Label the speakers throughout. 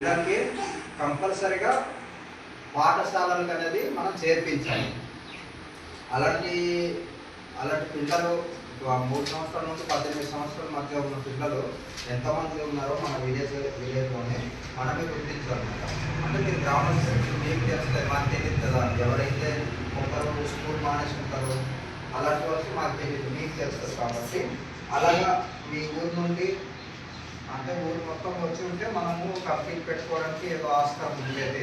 Speaker 1: పిల్లలకి కంపల్సరిగా పాఠశాలలకు అనేది మనం చేర్పించాలి. అలాంటి పిల్లలు 3 సంవత్సరాల నుండి 18 సంవత్సరాల మధ్య ఉన్న పిల్లలు ఎంతమంది ఉన్నారో మన విలేజ్లోనే మనమే గుర్తించాలన్నమాట. అంటే మీరు గ్రామంలో మీకు తెలుస్తుంది, మాకు తెలియదు కదా. ఎవరైతే కొందరు స్కూల్ మానేసి ఉంటారో అలాంటి వాళ్ళకి మాకు తెలియదు, మీకు తెలుస్తుంది. కాబట్టి అలాగా మీ ఊరు నుండి అంటే ఊరు మొత్తం వచ్చి ఉంటే మనము కంపెనీ పెట్టుకోవడానికి ఏదో ఆస్కారం ఉండేది.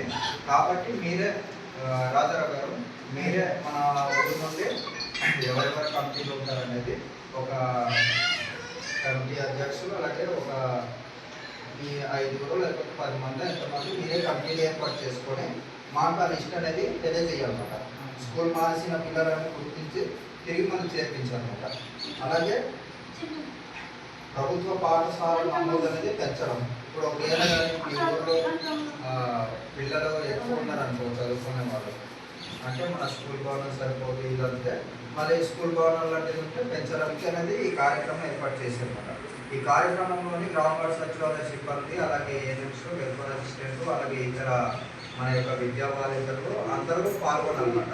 Speaker 1: కాబట్టి మీరే రాజారావు గారు, మీరే మన ఊరు నుండి ఎవరెవరు కంపెనీలు ఉంటారనేది ఒక కమిటీ అధ్యక్షులు, అలాగే ఒక మీ 5 లేకపోతే 10 మంది ఎంతమంది మీరే కంపెనీలు ఏర్పాటు చేసుకొని మాకు ఆ లిస్ట్ అనేది తెలియజేయాలన్నమాట. స్కూల్ మానేసిన పిల్లలను గుర్తించి తిరిగి మనం చేర్పించాలన్నమాట. అలాగే ప్రభుత్వ పాఠశాల నమోదు అనేది పెంచడం. ఇప్పుడు ఒకవేళ మీ ఊళ్ళో పిల్లలు ఎక్కువ ఉన్నారనుకో చదువుకునే వాళ్ళు, అంటే మన స్కూల్ భవనం సరిపోదు ఇదంటే మళ్ళీ స్కూల్ భవనాలు లాంటివి ఉంటే పెంచడానికి అనేది ఈ కార్యక్రమం ఏర్పాటు చేశారన్నమాట. ఈ కార్యక్రమంలోని గ్రామ వార్డు సచివాలయ సిబ్బంది, అలాగే ఏజెంట్స్, వెల్ఫేర్ అసిస్టెంట్లు, అలాగే ఇతర మన యొక్క విద్యా బాధితులు అందరూ పాల్గొనాలన్నమాట.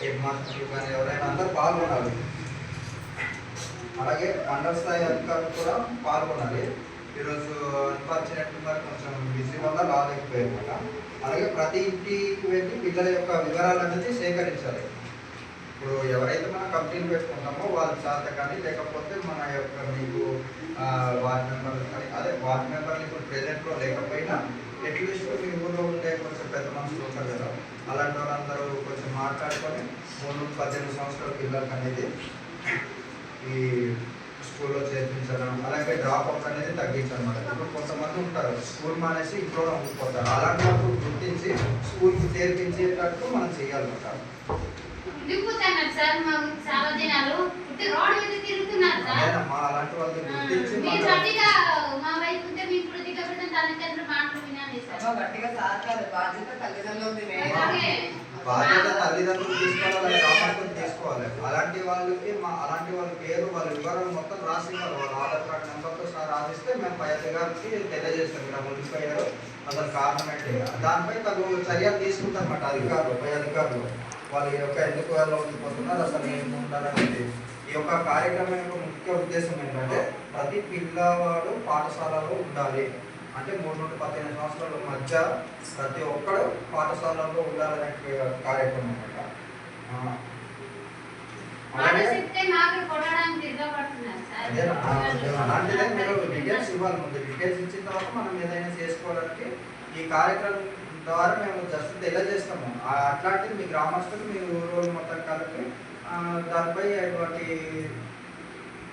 Speaker 1: హెడ్ మాస్టర్లు కానీ ఎవరైనా అందరూ పాల్గొనాలి. అలాగే మండల స్థాయి అధికారులు కూడా పాల్గొనాలి. ఈరోజు అన్ఫార్చునేట్లీ మరి కొంచెం బిజీ వల్ల రాలేకపోయారన్నమాట. అలాగే ప్రతి ఇంటికి వెళ్ళి పిల్లల యొక్క వివరాలు అనేది సేకరించాలి. ఇప్పుడు ఎవరైతే మనం కంపెనీలు పెట్టుకుంటామో వాళ్ళ చేత కానీ, లేకపోతే మన యొక్క మీకు వార్డ్ మెంబర్లు కానీ, అదే వార్డ్ మెంబర్లు ఇప్పుడు ప్రెజెంట్లో లేకపోయినా అట్లీస్ట్ మీ ఊళ్ళో ఉండే కొంచెం పెద్ద మనుషులు ఉంటారు కదా, అలాంటి వాళ్ళందరూ కొంచెం మాట్లాడుకొని 3-18 సంవత్సరాల పిల్లలకి అనేది ఈ స్కూల్లో చేర్పించడం, అలాగే డ్రాప్ అవుట్ అనేది తగ్గించనమాట. ఇప్పుడు కొంతమంది ఉంటారు స్కూల్ మానేసి ఇంట్లో ఉండిపోతారు. అలాంటి వాళ్ళు గుర్తించి స్కూల్కి చేర్పించేటట్టు మనం చేయాలన్నమాట. అలాంటి వాళ్ళు గుర్తించి బాధ్యత తల్లిదండ్రులు తీసుకోవాలి, గ్రామాలకు తీసుకోవాలి. అలాంటి వాళ్ళ పేరు, వాళ్ళ వివరాలు మొత్తం రాసి వాళ్ళ ఆధార్ కార్డు నెంబర్తో సహా రాసిస్తే మేము పై అధికారికి తెలియజేస్తాం. ఇలా ఉండిపోయారు, అసలు కారణం ఏంటి, దానిపై తగు చర్యలు తీసుకుంటారన్నమాట అధికారులు, పై అధికారులు. వాళ్ళ యొక్క ఎందుకు వాళ్ళు ఉండిపోతున్నారు, అసలు ఏమి ఉండాలనేది. ఈ యొక్క కార్యక్రమం యొక్క ముఖ్య ఉద్దేశం ఏంటంటే ప్రతి పిల్లవాడు పాఠశాలలో ఉండాలి. అంటే 3-18 సంవత్సరాల మధ్య ప్రతి ఒక్కడు పాఠశాలలో ఉండాలనే కార్యక్రమం అన్నమాట. అలాంటిదే మీరు డీటెయిల్స్ ఇవ్వాలి. ముందు డీటెయిల్స్ ఇచ్చిన తర్వాత మనం ఏదైనా చేసుకోవడానికి ఈ కార్యక్రమం ద్వారా మేము జస్ట్ తెలియజేస్తాము. అట్లాంటిది మీ గ్రామస్తులు మీ ఊరు మొత్తం కలిపి దానిపై ఎటువంటి